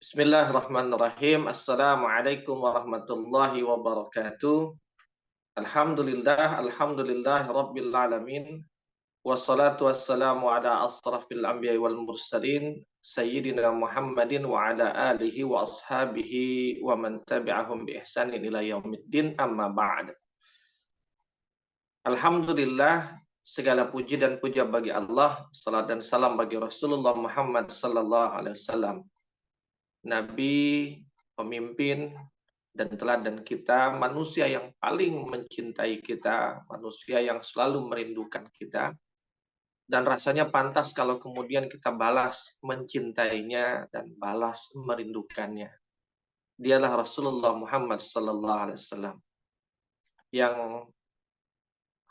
Bismillahirrahmanirrahim. Assalamualaikum warahmatullahi wabarakatuh. Alhamdulillah rabbil alamin. Wassalatu wassalamu ala asrafil anbiya'i wal mursalin sayyidina Muhammadin wa ala alihi wa ashabihi wa man tabi'ahum bi ihsanin ila yaumiddin, amma ba'd. Alhamdulillah, segala puji dan puja bagi Allah, salat dan salam bagi Rasulullah Muhammad sallallahu alaihi wasallam, nabi, pemimpin, dan teladan kita, manusia yang paling mencintai kita, manusia yang selalu merindukan kita, dan rasanya pantas kalau kemudian kita balas mencintainya dan balas merindukannya. Dialah Rasulullah Muhammad sallallahu alaihi wasallam, yang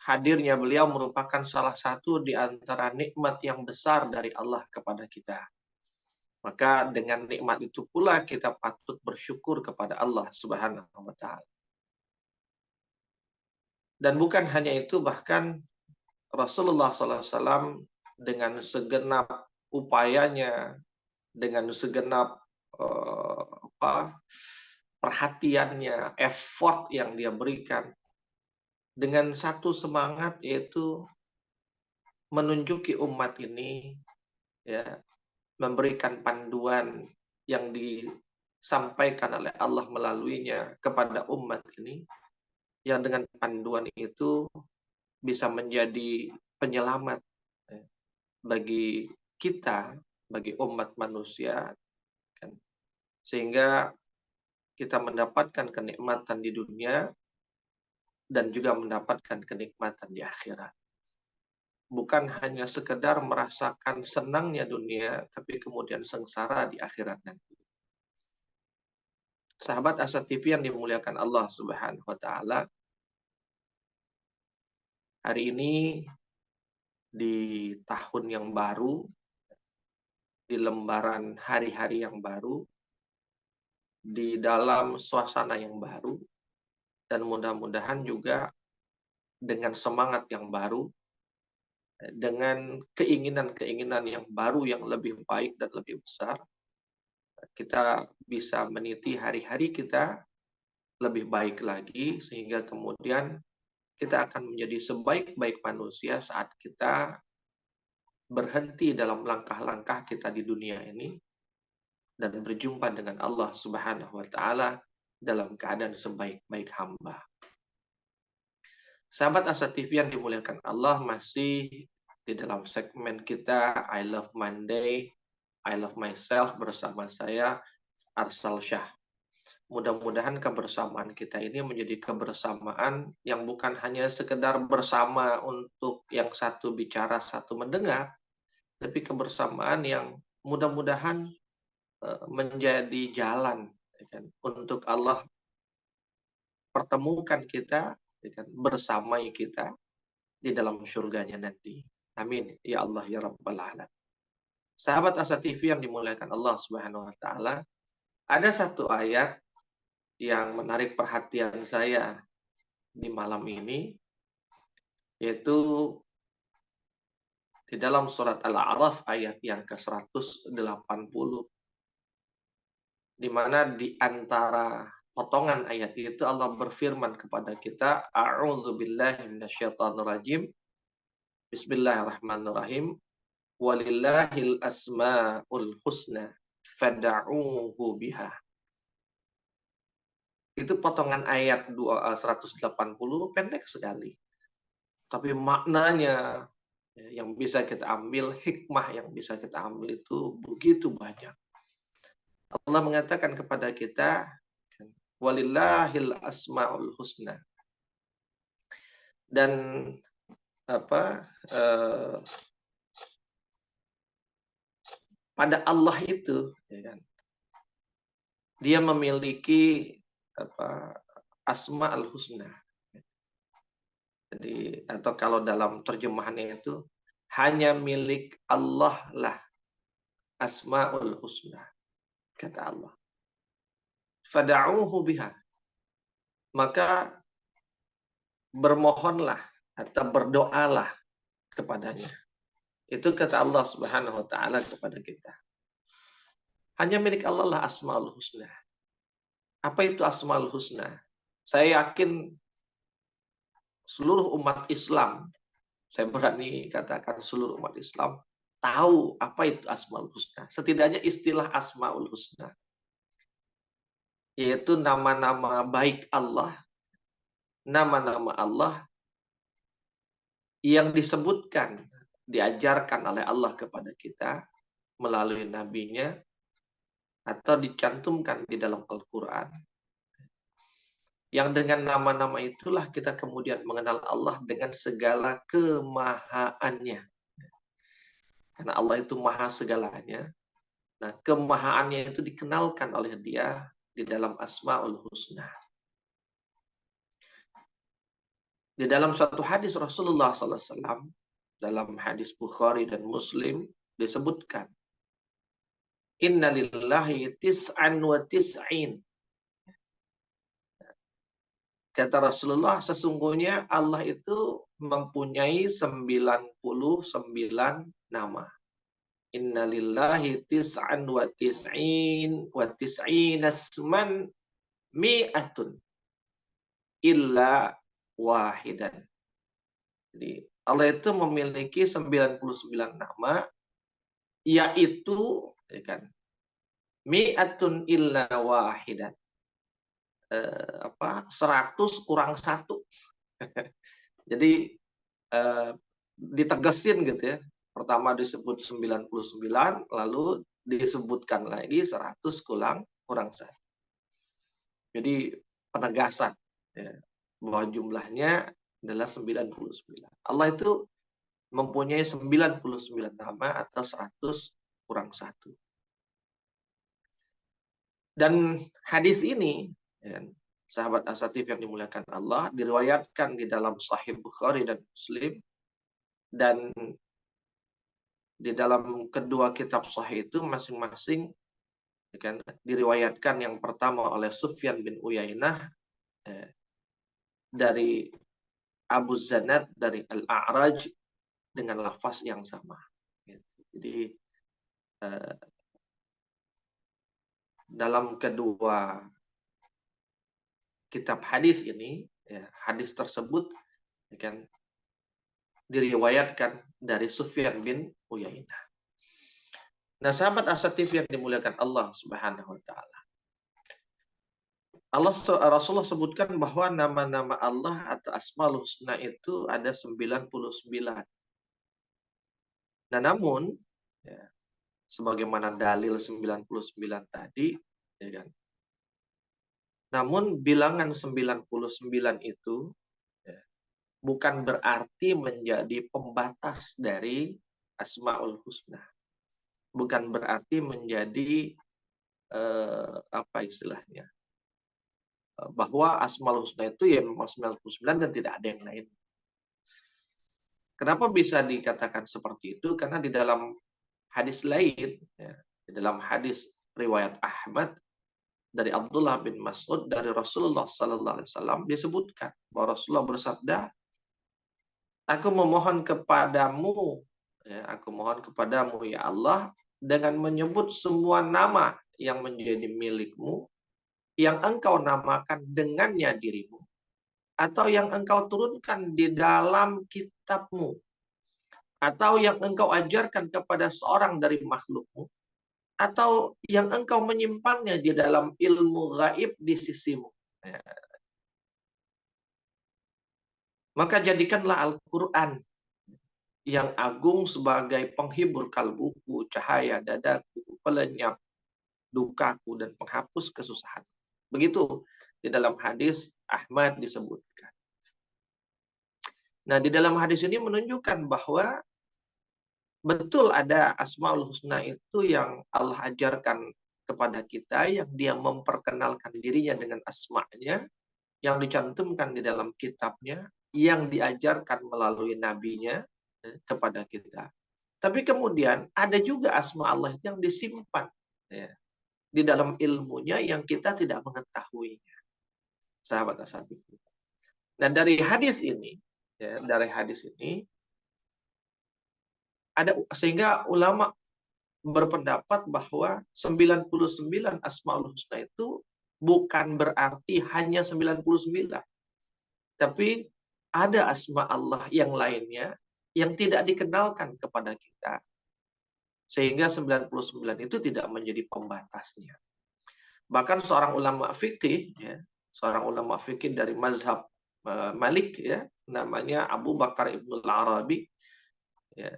hadirnya beliau merupakan salah satu di antara nikmat yang besar dari Allah kepada kita. Maka dengan nikmat itu pula kita patut bersyukur kepada Allah Subhanahu wa taala. Dan bukan hanya itu, bahkan Rasulullah SAW dengan segenap upayanya, dengan segenap perhatiannya, effort yang dia berikan, dengan satu semangat, yaitu menunjuki umat ini, ya, memberikan panduan yang disampaikan oleh Allah melaluinya kepada umat ini, yang dengan panduan itu bisa menjadi penyelamat bagi kita, bagi umat manusia, kan? Sehingga kita mendapatkan kenikmatan di dunia dan juga mendapatkan kenikmatan di akhirat. Bukan hanya sekedar merasakan senangnya dunia, tapi kemudian sengsara di akhirat nanti. Sahabat Asa TV yang dimuliakan Allah Subhanahu wa taala, hari ini di tahun yang baru, di lembaran hari-hari yang baru, di dalam suasana yang baru, dan mudah-mudahan juga dengan semangat yang baru, dengan keinginan-keinginan yang baru yang lebih baik dan lebih besar, kita bisa meniti hari-hari kita lebih baik lagi, sehingga kemudian kita akan menjadi sebaik-baik manusia saat kita berhenti dalam langkah-langkah kita di dunia ini dan berjumpa dengan Allah Subhanahu wa taala dalam keadaan sebaik-baik hamba. Sahabat Asa TV yang dimuliakan Allah, masih di dalam segmen kita I Love Monday, I Love Myself bersama saya, Arsal Shah. Mudah-mudahan kebersamaan kita ini menjadi kebersamaan yang bukan hanya sekedar bersama untuk yang satu bicara, satu mendengar, tapi kebersamaan yang mudah-mudahan menjadi jalan, kan, untuk Allah pertemukan kita, kan, bersamai kita di dalam surganya nanti. Amin ya Allah ya Rabbal alamin. Sahabat Asa TV yang dimuliakan Allah Subhanahu wa taala, ada satu ayat yang menarik perhatian saya di malam ini, yaitu di dalam surat Al-A'raf ayat yang ke-180, di mana di antara potongan ayat itu Allah berfirman kepada kita, A'udzubillahi minasyaitonirrajim. Bismillahirrahmanirrahim. Walillahil asmaul husna fad'uuhu biha. Itu potongan ayat 180, pendek sekali. Tapi maknanya yang bisa kita ambil, hikmah yang bisa kita ambil itu begitu banyak. Allah mengatakan kepada kita, walillahil asmaul husna. Dan pada Allah itu, ya kan, dia memiliki asmaul husna. Jadi, atau kalau dalam terjemahannya itu, hanya milik Allah lah asmaul husna, kata Allah. Fada'uhu biha. Maka bermohonlah atau berdoalah kepadanya. Itu kata Allah Subhanahu wa taala kepada kita. Hanya milik Allah lah Asmaul Husna. Apa itu Asmaul Husna? Saya yakin seluruh umat Islam, saya berani katakan seluruh umat Islam, tahu apa itu Asmaul Husna. Setidaknya istilah Asmaul Husna, yaitu nama-nama baik Allah, nama-nama Allah yang disebutkan, diajarkan oleh Allah kepada kita melalui nabinya, atau dicantumkan di dalam Al-Quran. Yang dengan nama-nama itulah kita kemudian mengenal Allah dengan segala kemahaannya. Karena Allah itu maha segalanya. Nah, kemahaannya itu dikenalkan oleh dia di dalam Asmaul Husna. Di dalam satu hadis Rasulullah SAW, dalam hadis Bukhari dan Muslim, disebutkan, Inna lillahi tis'an wa tis'in. Kata Rasulullah, sesungguhnya Allah itu mempunyai 99 nama. Inna lillahi tis'an wa tis'in asman mi'atun illa wahidan. Jadi Allah itu memiliki 99 nama, yaitu ya kan, mi'atun illa wahidan. 100 kurang 1. Jadi ditegesin gitu ya. Pertama disebut 99, lalu disebutkan lagi 100 kurang 1. Jadi penegasan ya, bahwa jumlahnya adalah 99. Allah itu mempunyai 99 nama atau 100 kurang 1. Dan hadis ini, ya, sahabat asatif yang dimuliakan Allah, diriwayatkan di dalam Sahih Bukhari dan Muslim, dan di dalam kedua kitab Sahih itu masing-masing ya kan, diriwayatkan yang pertama oleh Sufyan bin Uyainah dari Abu Zanad dari Al-A'raj dengan lafaz yang sama. Jadi dalam kedua kitab hadis ini, ya, hadis tersebut ya kan, diriwayatkan dari Sufyan bin Uyainah. Nah, sahabat asatif yang dimuliakan Allah Subhanahu wa taala. Rasulullah sebutkan bahwa nama-nama Allah atau Asmaul Husna itu ada 99. Nah, namun ya, sebagaimana dalil 99 tadi, ya kan. Namun bilangan 99 itu ya, bukan berarti menjadi pembatas dari Asmaul Husna. Bukan berarti menjadi apa istilahnya, bahwa Asmaul Husna itu ya memang 99 dan tidak ada yang lain. Kenapa bisa dikatakan seperti itu? Karena di dalam hadis lain, ya, di dalam hadis riwayat Ahmad dari Abdullah bin Mas'ud dari Rasulullah Sallallahu Alaihi Wasallam disebutkan bahwa Rasulullah bersabda, aku memohon kepadamu, ya, aku mohon kepadamu ya Allah dengan menyebut semua nama yang menjadi milikmu, yang engkau namakan dengannya dirimu, atau yang engkau turunkan di dalam kitabmu, atau yang engkau ajarkan kepada seorang dari makhlukmu, atau yang engkau menyimpannya di dalam ilmu gaib di sisimu. Ya. Maka jadikanlah Al-Quran yang agung sebagai penghibur kalbuku, cahaya dadaku, pelenyap dukaku, dan penghapus kesusahan. Begitu di dalam hadis Ahmad disebutkan. Nah, di dalam hadis ini menunjukkan bahwa betul ada Asmaul Husna itu yang Allah ajarkan kepada kita, yang dia memperkenalkan dirinya dengan asma'nya, yang dicantumkan di dalam kitabnya, yang diajarkan melalui nabinya kepada kita. Tapi kemudian ada juga asma Allah yang disimpan ya, di dalam ilmunya yang kita tidak mengetahuinya. Sahabat asatif. Nah, dari hadis ini, ada sehingga ulama berpendapat bahwa 99 Asmaul Husna itu bukan berarti hanya 99, tapi ada asma Allah yang lainnya yang tidak dikenalkan kepada kita. Sehingga 99 itu tidak menjadi pembatasnya. Bahkan seorang ulama fikih, ya, seorang ulama fikih dari mazhab Malik, ya, namanya Abu Bakar Ibnul Arabi, ya,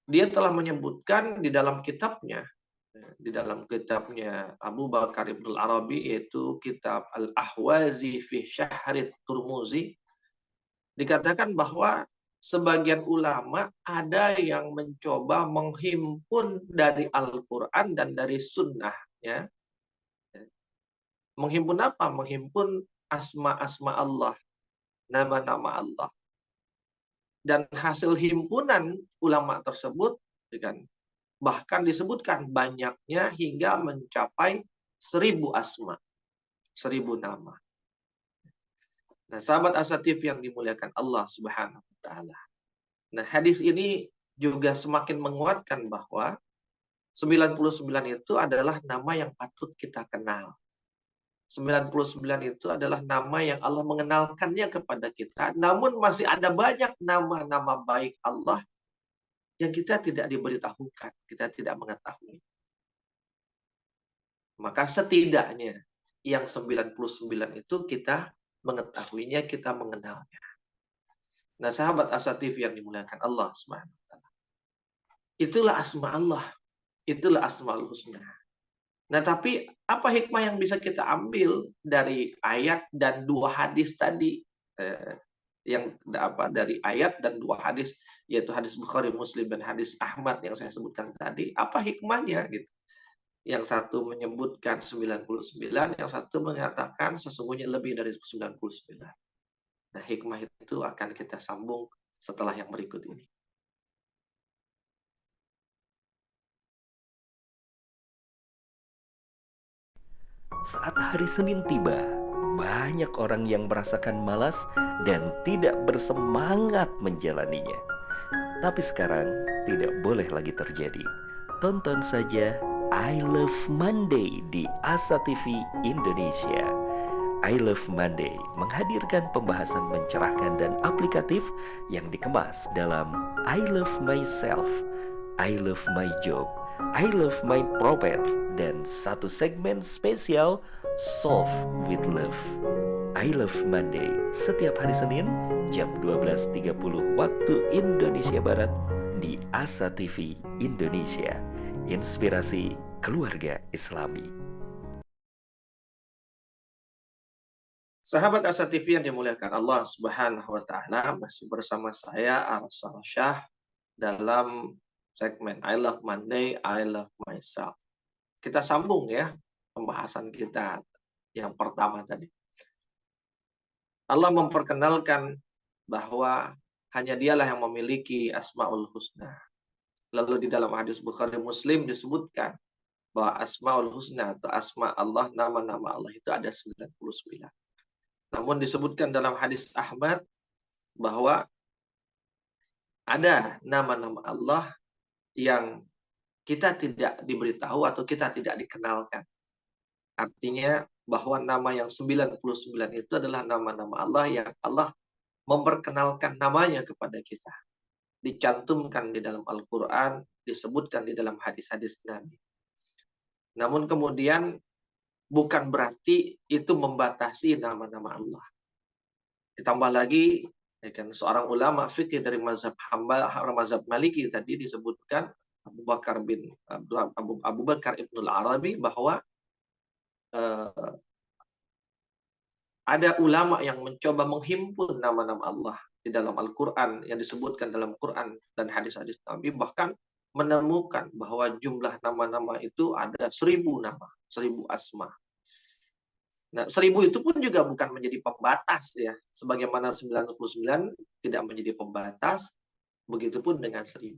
dia telah menyebutkan di dalam kitabnya Abu Bakar Ibnul Arabi, yaitu kitab Al-Ahwazi fi Syahrit Turmuzi, dikatakan bahwa sebagian ulama ada yang mencoba menghimpun dari Al-Quran dan dari Sunnah, ya. Menghimpun apa? Menghimpun asma-asma Allah, nama-nama Allah. Dan hasil himpunan ulama tersebut, kan, bahkan disebutkan banyaknya hingga mencapai 1000 asma, 1000 nama. Nah, sahabat Asatif yang dimuliakan Allah Subhanahu wa taala. Nah, hadis ini juga semakin menguatkan bahwa 99 itu adalah nama yang patut kita kenal. 99 itu adalah nama yang Allah mengenalkannya kepada kita. Namun masih ada banyak nama-nama baik Allah yang kita tidak diberitahukan, kita tidak mengetahui. Maka setidaknya yang 99 itu kita mengetahuinya, kita mengenalnya. Nah, sahabat Asatif yang dimuliakan Allah Subhanahu wa taala. Itulah asma Allah, itulah Asmaul Husna. Nah, tapi apa hikmah yang bisa kita ambil dari ayat dan 2 hadis tadi? Yang dari ayat dan 2 hadis, yaitu hadis Bukhari, Muslim, dan hadis Ahmad yang saya sebutkan tadi. Apa hikmahnya gitu? Yang satu menyebutkan 99, yang satu mengatakan sesungguhnya lebih dari 99. Nah, hikmah itu akan kita sambung setelah yang berikut ini. Saat hari Senin tiba, banyak orang yang merasakan malas dan tidak bersemangat menjalaninya. Tapi sekarang tidak boleh lagi terjadi. Tonton saja I Love Monday di Asa TV Indonesia. I Love Monday menghadirkan pembahasan mencerahkan dan aplikatif yang dikemas dalam I Love Myself, I Love My Job, I Love My Prophet, dan satu segmen spesial Solve with Love. I Love Monday setiap hari Senin jam 12.30 waktu Indonesia Barat di Asa TV Indonesia. Inspirasi keluarga Islami. Sahabat Asa TV yang dimuliakan Allah Subhanahu wa taala, masih bersama saya Arsal Syah dalam segmen I Love Monday, I Love Myself. Kita sambung ya pembahasan kita yang pertama tadi. Allah memperkenalkan bahwa hanya dialah yang memiliki Asmaul Husna. Lalu di dalam hadis Bukhari Muslim disebutkan bahwa Asmaul Husna atau asma Allah, nama-nama Allah itu ada 99. Namun disebutkan dalam hadis Ahmad bahwa ada nama-nama Allah yang kita tidak diberitahu atau kita tidak dikenalkan. Artinya bahwa nama yang 99 itu adalah nama-nama Allah yang Allah memperkenalkan namanya kepada kita. Dicantumkan di dalam Al-Quran, disebutkan di dalam hadis-hadis Nabi. Namun kemudian bukan berarti itu membatasi nama-nama Allah. Ditambah lagi, ya kan, seorang ulama fikih dari mazhab Maliki tadi disebutkan Abu Bakar Ibnul Arabi bahwa ada ulama yang mencoba menghimpun nama-nama Allah di dalam Al-Quran yang disebutkan dalam Quran dan hadis-hadis Nabi, bahkan menemukan bahwa jumlah nama-nama itu ada 1000 nama, 1000 asma. Nah, 1000 itu pun juga bukan menjadi pembatas ya. Sebagaimana 99 tidak menjadi pembatas, begitupun dengan 1000.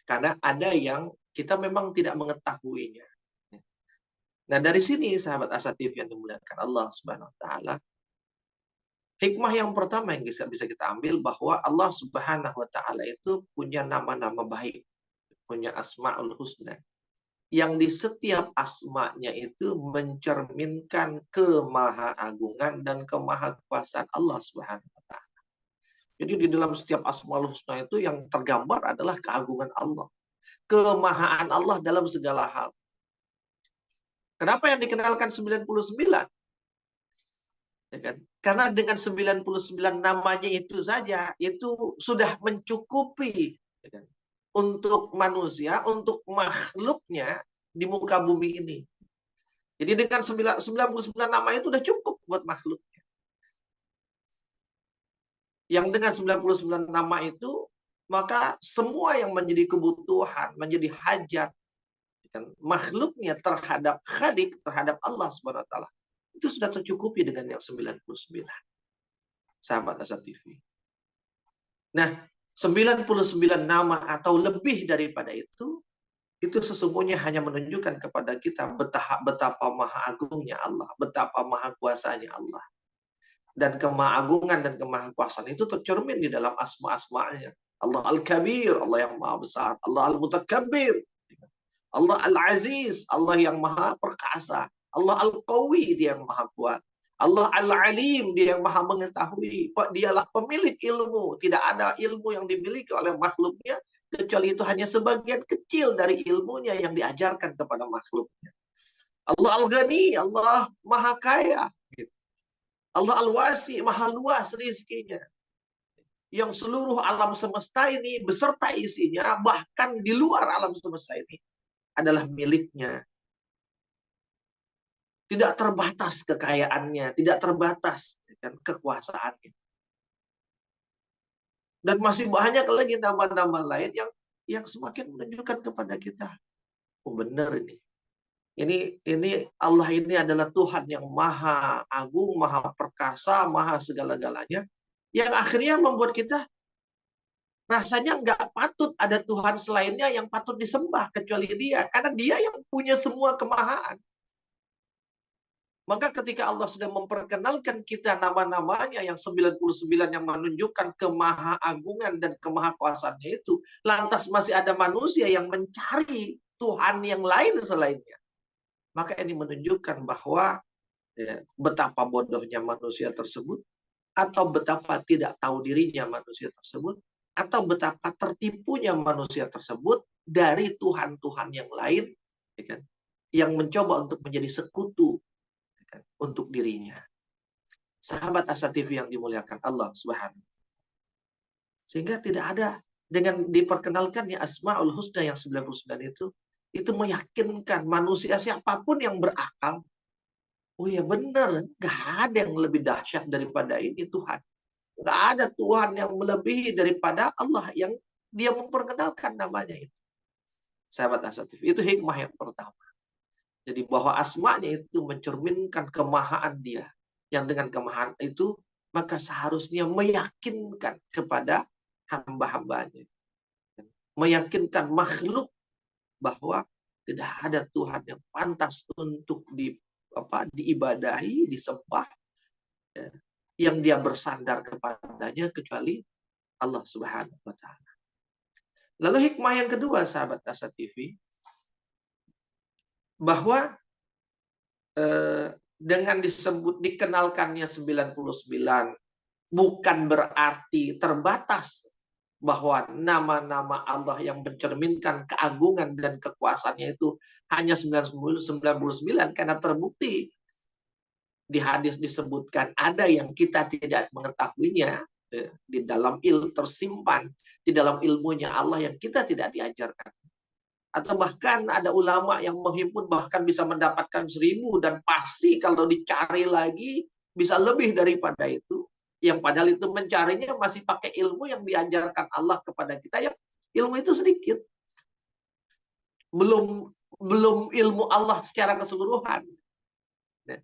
Karena ada yang kita memang tidak mengetahuinya. Nah, dari sini sahabat Asatif yang dimuliakan Allah Subhanahu wa taala, hikmah yang pertama yang bisa kita ambil bahwa Allah Subhanahu wa taala itu punya nama-nama baik, punya Asmaul Husna. yang di setiap asma'nya itu mencerminkan kemahaagungan dan kemahakuasaan Allah Subhanahu wa taala. Jadi di dalam setiap Asmaul Husna itu yang tergambar adalah keagungan Allah, kemahaan Allah dalam segala hal. Kenapa yang dikenalkan 99? Ya kan? Karena dengan 99 namanya itu saja, itu sudah mencukupi, ya kan? Untuk manusia, untuk makhluknya di muka bumi ini. Jadi dengan 99 nama itu sudah cukup buat makhluk. Yang dengan 99 nama itu, maka semua yang menjadi kebutuhan, menjadi hajat, ya kan, makhluknya terhadap Khalik, terhadap Allah Subhanahu wa taala, itu sudah tercukupi dengan yang 99. Sahabat Asa TV. Nah, 99 nama atau lebih daripada itu sesungguhnya hanya menunjukkan kepada kita betapa maha agungnya Allah, betapa maha kuasanya Allah. Dan kemahagungan dan kemahakuasaan itu tercermin di dalam asma-asma'nya. Allah Al-Kabir, Allah yang maha besar. Allah Al-Mutakabbir, Allah Al-Aziz, Allah yang maha perkasa. Allah Al-Qawi, dia yang maha kuat. Allah Al-Alim, dia yang maha mengetahui. Dialah pemilik ilmu. Tidak ada ilmu yang dimiliki oleh makhluknya, kecuali itu hanya sebagian kecil dari ilmunya yang diajarkan kepada makhluknya. Allah Al-Ghani, Allah maha kaya. Allah Al-Wasi, maha luas rizkinya. Yang seluruh alam semesta ini beserta isinya, bahkan di luar alam semesta ini, adalah miliknya. Tidak terbatas kekayaannya, tidak terbatas kekuasaannya. Dan masih banyak lagi nama-nama lain yang semakin menunjukkan kepada kita, oh benar ini. Ini Allah ini adalah Tuhan yang maha agung, maha perkasa, maha segala-galanya. Yang akhirnya membuat kita rasanya nggak patut ada Tuhan selainnya yang patut disembah kecuali dia. Karena dia yang punya semua kemahaan. Maka ketika Allah sudah memperkenalkan kita nama-namanya yang 99 yang menunjukkan kemahaagungan dan kemahakuasaannya itu, lantas masih ada manusia yang mencari Tuhan yang lain selainnya. Maka ini menunjukkan bahwa betapa bodohnya manusia tersebut, atau betapa tidak tahu dirinya manusia tersebut, atau betapa tertipunya manusia tersebut dari Tuhan-Tuhan yang lain, ya kan, yang mencoba untuk menjadi sekutu, ya kan, untuk dirinya. Sahabat Asa TV yang dimuliakan Allah Subhanahu. Sehingga tidak ada, dengan diperkenalkannya Asmaul Husna yang 99 itu meyakinkan manusia siapapun yang berakal, oh ya benar, nggak ada yang lebih dahsyat daripada ini Tuhan. Nggak ada Tuhan yang melebihi daripada Allah yang dia memperkenalkan namanya itu. Sahabat Asatif, itu hikmah yang pertama. Jadi bahwa asmanya itu mencerminkan kemahaan dia. Yang dengan kemahaan itu, maka seharusnya meyakinkan kepada hamba-hambanya. Meyakinkan makhluk bahwa tidak ada Tuhan yang pantas untuk diibadahi, disembah, ya, yang dia bersandar kepadanya kecuali Allah Subhanahu wa taala. Lalu hikmah yang kedua, sahabat Asa TV, bahwa dengan dikenalkannya 99 bukan berarti terbatas bahwa nama-nama Allah yang mencerminkan keagungan dan kekuasaannya itu hanya 99, karena terbukti di hadis disebutkan ada yang kita tidak mengetahuinya di dalam tersimpan di dalam ilmunya Allah yang kita tidak diajarkan. Atau bahkan ada ulama yang menghimpun bahkan bisa mendapatkan 1000, dan pasti kalau dicari lagi bisa lebih daripada itu. Yang padahal itu mencarinya masih pakai ilmu yang diajarkan Allah kepada kita, yang ilmu itu sedikit. Belum ilmu Allah secara keseluruhan. Nah,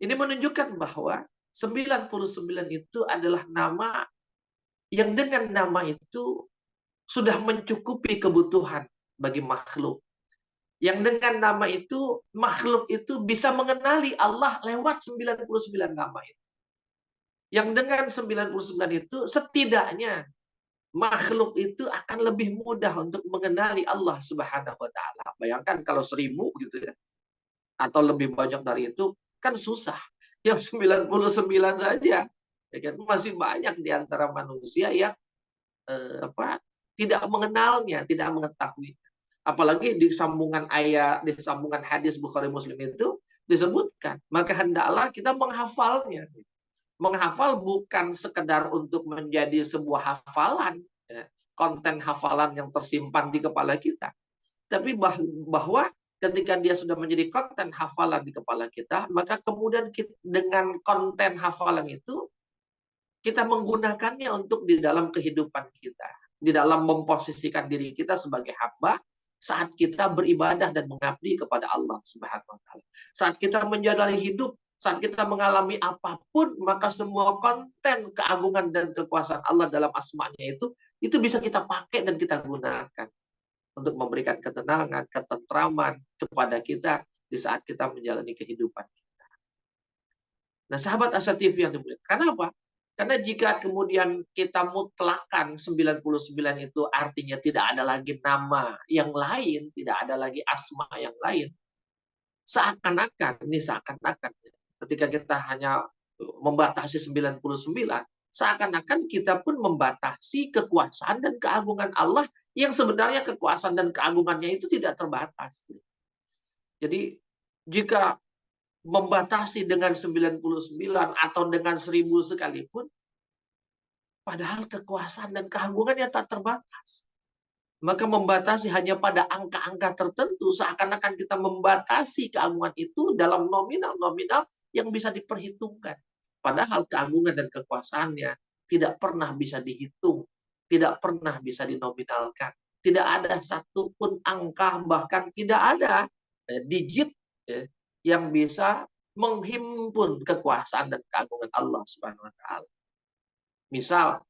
ini menunjukkan bahwa 99 itu adalah nama yang dengan nama itu sudah mencukupi kebutuhan bagi makhluk. Yang dengan nama itu, makhluk itu bisa mengenali Allah lewat 99 nama itu. Yang dengan 99 itu setidaknya makhluk itu akan lebih mudah untuk mengenali Allah Subhanahu wa taala. Bayangkan kalau 1000 gitu ya, atau lebih banyak dari itu kan susah. Yang 99 saja ya kan masih banyak di antara manusia yang tidak mengenalnya, tidak mengetahui. Apalagi di sambungan ayat, di sambungan hadis Bukhari Muslim itu disebutkan, maka hendaklah kita menghafalnya. Menghafal bukan sekedar untuk menjadi sebuah hafalan, ya, konten hafalan yang tersimpan di kepala kita, tapi bahwa ketika dia sudah menjadi konten hafalan di kepala kita, maka kemudian dengan konten hafalan itu kita menggunakannya untuk di dalam kehidupan kita, di dalam memposisikan diri kita sebagai hamba saat kita beribadah dan mengabdi kepada Allah Subhanahu wa taala. Saat kita menjalani hidup, saat kita mengalami apapun, maka semua konten keagungan dan kekuasaan Allah dalam asma-Nya itu bisa kita pakai dan kita gunakan untuk memberikan ketenangan, ketentraman kepada kita di saat kita menjalani kehidupan kita. Nah, sahabat Asa TV yang dimuliakan, kenapa? Karena jika kemudian kita mutlakan 99 itu artinya tidak ada lagi nama yang lain, tidak ada lagi asma yang lain. Seakan-akan ketika kita hanya membatasi 99, seakan-akan kita pun membatasi kekuasaan dan keagungan Allah yang sebenarnya kekuasaan dan keagungannya itu tidak terbatas. Jadi jika membatasi dengan 99 atau dengan 1000 sekalipun, padahal kekuasaan dan keagungannya tak terbatas. Maka membatasi hanya pada angka-angka tertentu, seakan-akan kita membatasi keagungan itu dalam nominal-nominal yang bisa diperhitungkan. Padahal keagungan dan kekuasaannya tidak pernah bisa dihitung, tidak pernah bisa dinominalkan. Tidak ada satupun angka, bahkan tidak ada digit yang bisa menghimpun kekuasaan dan keagungan Allah Subhanahu wa taala. Misal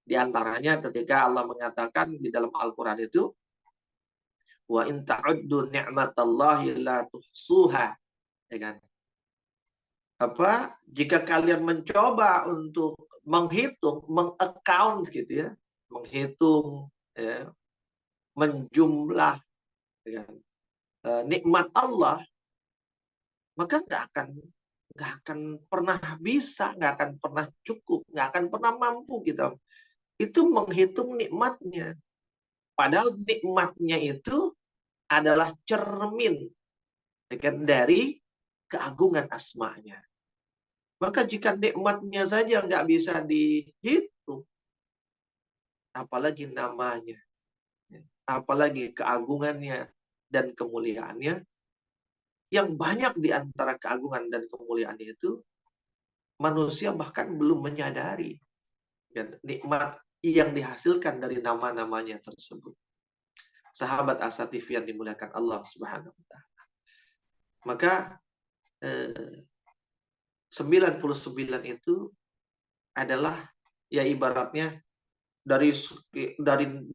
di antaranya ketika Allah mengatakan di dalam Al-Qur'an itu, wa in ta'uddu ni'matallahi la tuhsuha, ya kan? Jika kalian mencoba untuk menghitung, mengaccount gitu ya, menghitung ya, menjumlah ya, nikmat Allah, maka nggak akan pernah bisa, nggak akan pernah cukup, nggak akan pernah mampu kita itu menghitung nikmatnya. Padahal nikmatnya itu adalah cermin dari keagungan asma-Nya. Maka jika nikmatnya saja nggak bisa dihitung, apalagi namanya, apalagi keagungannya dan kemuliaannya, yang banyak di antara keagungan dan kemuliaannya itu, manusia bahkan belum menyadari nikmat yang dihasilkan dari nama-namanya tersebut. Sahabat Asa TV yang dimuliakan Allah Subhanahu wa taala. Maka 99 itu adalah ya ibaratnya dari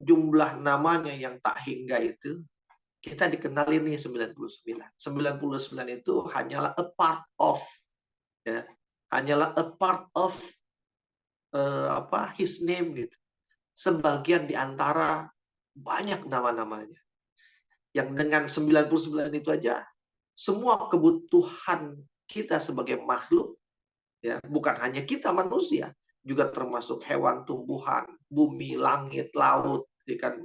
jumlah namanya yang tak hingga itu, kita dikenal ini 99. 99 itu hanyalah a part of, ya, hanyalah a part of his name gitu. Sebagian di antara banyak nama-namanya. Yang dengan 99 itu aja, semua kebutuhan kita sebagai makhluk, ya, bukan hanya kita manusia, juga termasuk hewan, tumbuhan, bumi, langit, laut, kan,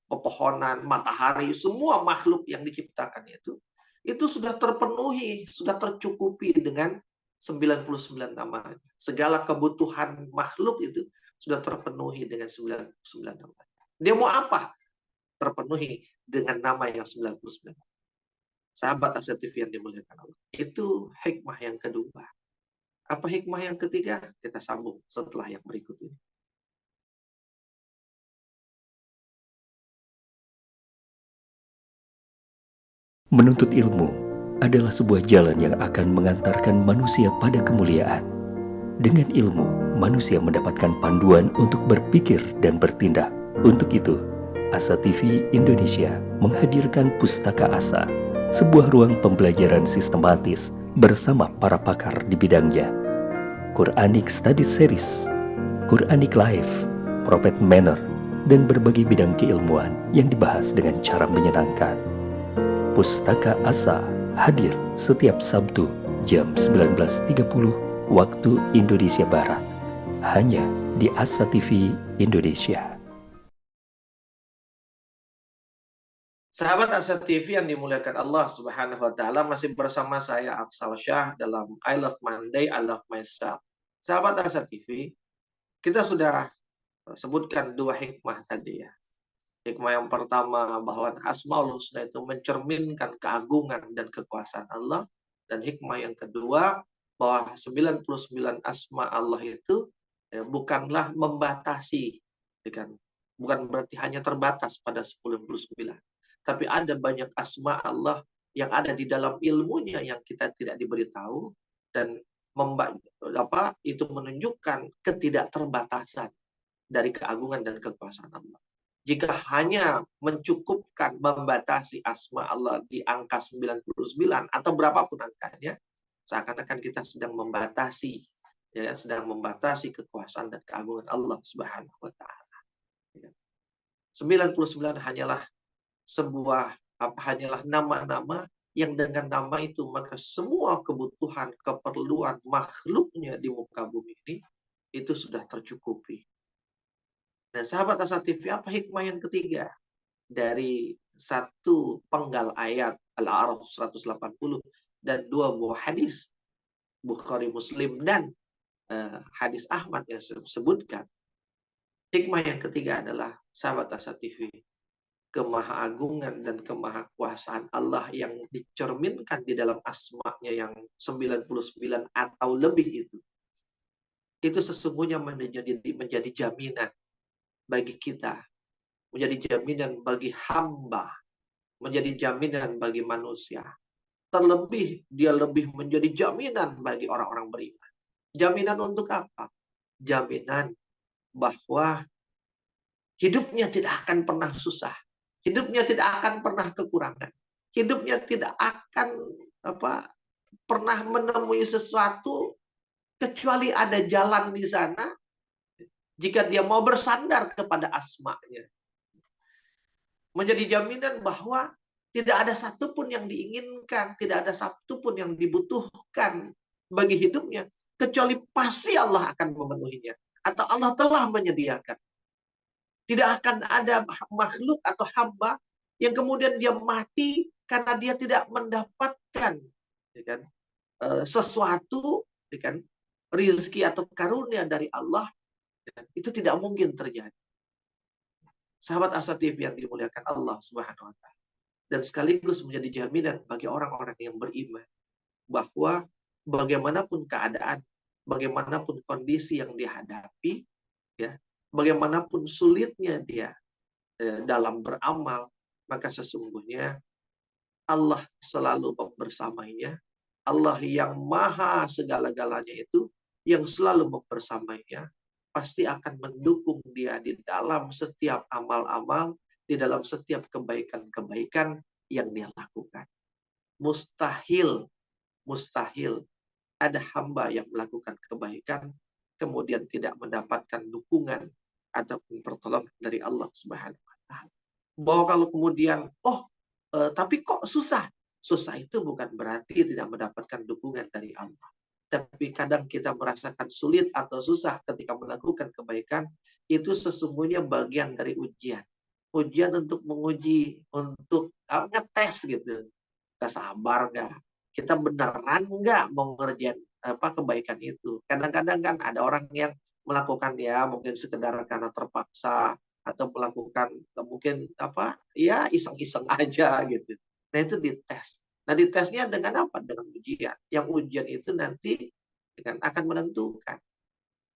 pepohonan, matahari, semua makhluk yang diciptakan itu sudah terpenuhi, sudah tercukupi dengan 99 nama. Segala kebutuhan makhluk itu sudah terpenuhi dengan 99 nama. Dia mau apa? Terpenuhi dengan nama yang 99. Sahabat Asa TV yang dimuliakan Allah. Itu hikmah yang kedua. Apa hikmah yang ketiga? Kita sambung setelah yang berikut ini. Menuntut ilmu adalah sebuah jalan yang akan mengantarkan manusia pada kemuliaan. Dengan ilmu, manusia mendapatkan panduan untuk berpikir dan bertindak. Untuk itu, Asa TV Indonesia menghadirkan Pustaka Asa, sebuah ruang pembelajaran sistematis bersama para pakar di bidangnya. Quranic Study Series, Quranic Life, Prophet Manner, dan berbagai bidang keilmuan yang dibahas dengan cara menyenangkan. Pustaka Asa hadir setiap Sabtu jam 19.30 waktu Indonesia Barat, hanya di Asa TV Indonesia. Sahabat Asa TV yang dimuliakan Allah Subhanahu wa taala, masih bersama saya Afsal Syah dalam I Love Monday, I Love Myself. Sahabat Asa TV, kita sudah sebutkan dua hikmah tadi ya. Hikmah yang pertama bahwa Asmaul Husna itu mencerminkan keagungan dan kekuasaan Allah, dan hikmah yang kedua bahwa 99 asma Allah itu bukanlah membatasi, kan? Bukan berarti hanya terbatas pada 99. Tapi ada banyak asma Allah yang ada di dalam ilmunya yang kita tidak diberitahu, dan itu menunjukkan ketidakterbatasan dari keagungan dan kekuasaan Allah. Jika hanya mencukupkan membatasi asma Allah di angka 99 atau berapapun angkanya, seakan-akan kita sedang membatasi, ya, sedang membatasi kekuasaan dan keagungan Allah Subhanahu wa taala. 99 hanyalah hanyalah nama-nama yang dengan nama itu maka semua kebutuhan, keperluan makhluknya di muka bumi ini itu sudah tercukupi. Dan sahabat Asa TV, apa hikmah yang ketiga dari satu penggal ayat Al-A'raf 180 dan dua buah hadis Bukhari Muslim dan hadis Ahmad yang saya sebutkan? Hikmah yang ketiga adalah sahabat Asa TV, kemahaagungan dan kemahakuasaan Allah yang dicerminkan di dalam asma-Nya yang 99 atau lebih itu sesungguhnya menjadi jaminan bagi kita, menjadi jaminan bagi hamba, menjadi jaminan bagi manusia. Terlebih dia lebih menjadi jaminan bagi orang-orang beriman. Jaminan untuk apa? Jaminan bahwa hidupnya tidak akan pernah susah. Hidupnya tidak akan pernah kekurangan. Hidupnya tidak akan pernah menemui sesuatu kecuali ada jalan di sana jika dia mau bersandar kepada asma-Nya. Menjadi jaminan bahwa tidak ada satupun yang diinginkan, tidak ada satupun yang dibutuhkan bagi hidupnya, kecuali pasti Allah akan memenuhinya. Atau Allah telah menyediakan. Tidak akan ada makhluk atau hamba yang kemudian dia mati karena dia tidak mendapatkan, ya kan, sesuatu, ya kan, rizki atau karunia dari Allah, ya kan, itu tidak mungkin terjadi. Sahabat Asa TV yang dimuliakan Allah Subhanahu wa taala, dan sekaligus menjadi jaminan bagi orang-orang yang beriman bahwa bagaimanapun keadaan, bagaimanapun kondisi yang dihadapi, ya, bagaimanapun sulitnya dia dalam beramal, maka sesungguhnya Allah selalu membersamainya. Allah yang maha segala-galanya itu, yang selalu membersamainya, pasti akan mendukung dia di dalam setiap amal-amal, di dalam setiap kebaikan-kebaikan yang dia lakukan. Mustahil ada hamba yang melakukan kebaikan kemudian tidak mendapatkan dukungan ataupun pertolongan dari Allah Subhanahu wa taala. Bahwa kalau kemudian tapi kok susah? Susah itu bukan berarti tidak mendapatkan dukungan dari Allah. Tapi kadang kita merasakan sulit atau susah ketika melakukan kebaikan, itu sesungguhnya bagian dari ujian. Ujian untuk menguji, untuk ngetes gitu. Kita sabar nggak? Kita beneran nggak mau ngerjain kebaikan itu? Kadang-kadang kan ada orang yang melakukan ya mungkin sekedar karena terpaksa, atau melakukan mungkin iseng-iseng aja gitu. Nah itu dites. Nah ditesnya dengan apa? Dengan ujian. Yang ujian itu nanti akan menentukan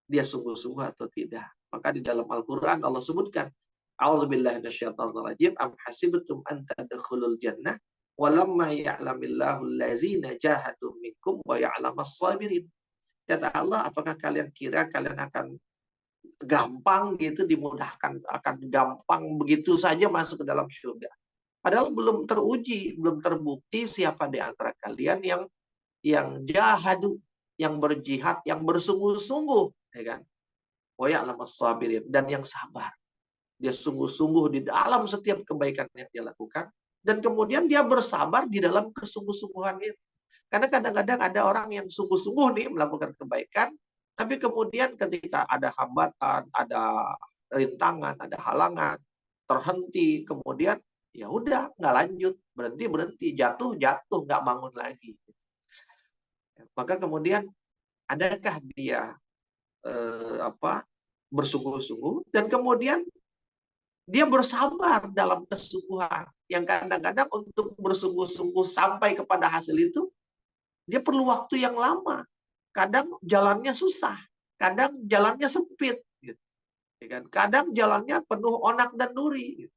dia sungguh-sungguh atau tidak. Maka di dalam Al-Quran Allah sebutkan, A'udzubillahi minasyaitonirrajim, am hasibtum an tadkhulul jannah walamma ya'lamillahu allazina jahadu minkum wa ya'lamas sabirin. Kata Allah, apakah kalian kira kalian akan gampang gitu, dimudahkan, akan gampang begitu saja masuk ke dalam surga? Padahal belum teruji, belum terbukti siapa di antara kalian yang jahadu, yang berjihad, yang bersungguh-sungguh, ya kan? Wa ya'lamas sabirin, dan yang sabar. dia sungguh-sungguh di dalam setiap kebaikan yang dia lakukan, dan kemudian dia bersabar di dalam kesungguh-sungguhan itu. Karena kadang-kadang ada orang yang sungguh-sungguh nih melakukan kebaikan, tapi kemudian ketika ada hambatan, ada rintangan, ada halangan, terhenti, kemudian ya udah nggak lanjut, berhenti berhenti, jatuh jatuh, nggak bangun lagi. Maka kemudian adakah dia bersungguh-sungguh, dan kemudian dia bersabar dalam kesungguhan, yang kadang-kadang untuk bersungguh-sungguh sampai kepada hasil itu dia perlu waktu yang lama, kadang jalannya susah, kadang jalannya sempit gitu, ya kan? Kadang jalannya penuh onak dan duri gitu.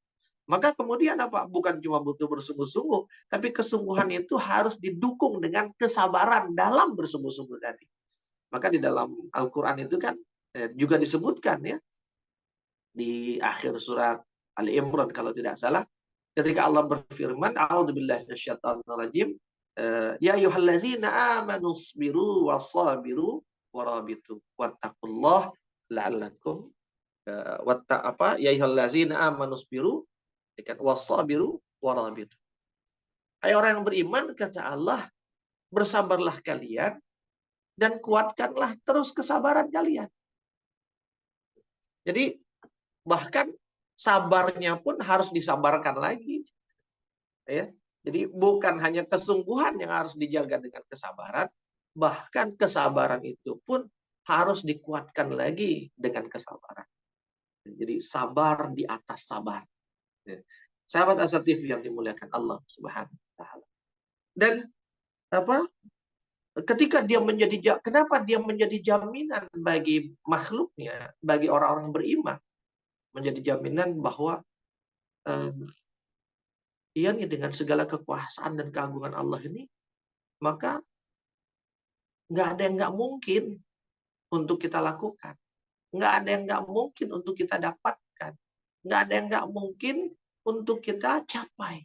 Maka kemudian apa, bukan cuma butuh bersungguh-sungguh, tapi kesungguhan itu harus didukung dengan kesabaran dalam bersungguh-sungguh tadi. Maka di dalam Al-Quran itu kan juga disebutkan ya, di akhir surat Ali Imran kalau tidak salah, ketika Allah berfirman, a'udzubillahi minasyaitonirrajim, ya ayyuhallazina amanu sabiru wasabiru warabitu wattaqullah la'allakum ya ayyuhallazina amanu sabiru wasabiru warabitu. Hai orang yang beriman, kata Allah, bersabarlah kalian dan kuatkanlah terus kesabaran kalian. Jadi bahkan sabarnya pun harus disabarkan lagi, ya. Jadi bukan hanya kesungguhan yang harus dijaga dengan kesabaran, bahkan kesabaran itu pun harus dikuatkan lagi dengan kesabaran. Jadi sabar di atas sabar. Sahabat Asa TV yang dimuliakan Allah Subhanahu wa taala. Dan apa? Ketika dia kenapa dia menjadi jaminan bagi makhluknya, bagi orang-orang beriman, menjadi jaminan bahwa ia nih dengan segala kekuasaan dan keagungan Allah ini, maka nggak ada yang nggak mungkin untuk kita lakukan. Nggak ada yang nggak mungkin untuk kita dapatkan. Nggak ada yang nggak mungkin untuk kita capai.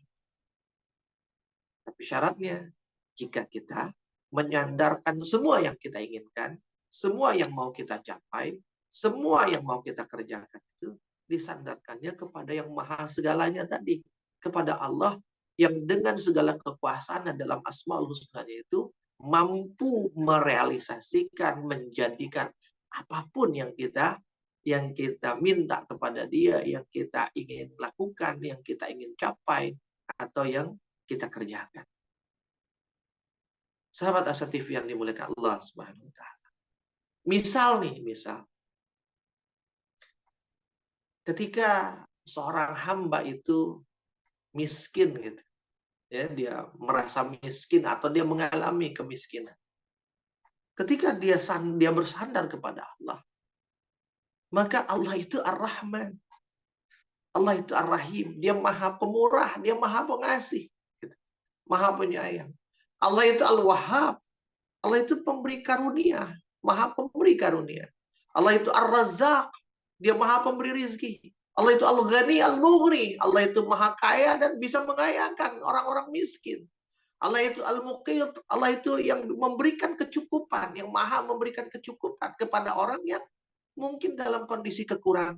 Tapi syaratnya, jika kita menyandarkan semua yang kita inginkan, semua yang mau kita capai, semua yang mau kita kerjakan itu disandarkannya kepada yang maha segalanya tadi. Kepada Allah yang dengan segala kekuasaan dalam Asmaul Husnanya itu mampu merealisasikan, menjadikan apapun yang kita minta kepada Dia, yang kita ingin lakukan, yang kita ingin capai, atau yang kita kerjakan. Sahabat Asa TV yang dimuliakan Allah Subhanahu wa taala. Misal ketika seorang hamba itu miskin gitu. Ya, dia merasa miskin atau dia mengalami kemiskinan. Ketika dia bersandar kepada Allah, maka Allah itu Ar-Rahman. Allah itu Ar-Rahim. Dia Maha Pemurah, Dia Maha Pengasih, gitu. Maha Penyayang. Allah itu Al-Wahhab. Allah itu pemberi karunia, Maha Pemberi karunia. Allah itu Ar-Razzaq. Dia Maha Pemberi rizki. Allah itu Al-Ghani Al-Mughni. Allah itu Maha Kaya dan bisa mengayakan orang-orang miskin. Allah itu Al-Muqit. Allah itu yang memberikan kecukupan, yang Maha memberikan kecukupan kepada orang yang mungkin dalam kondisi kekurangan.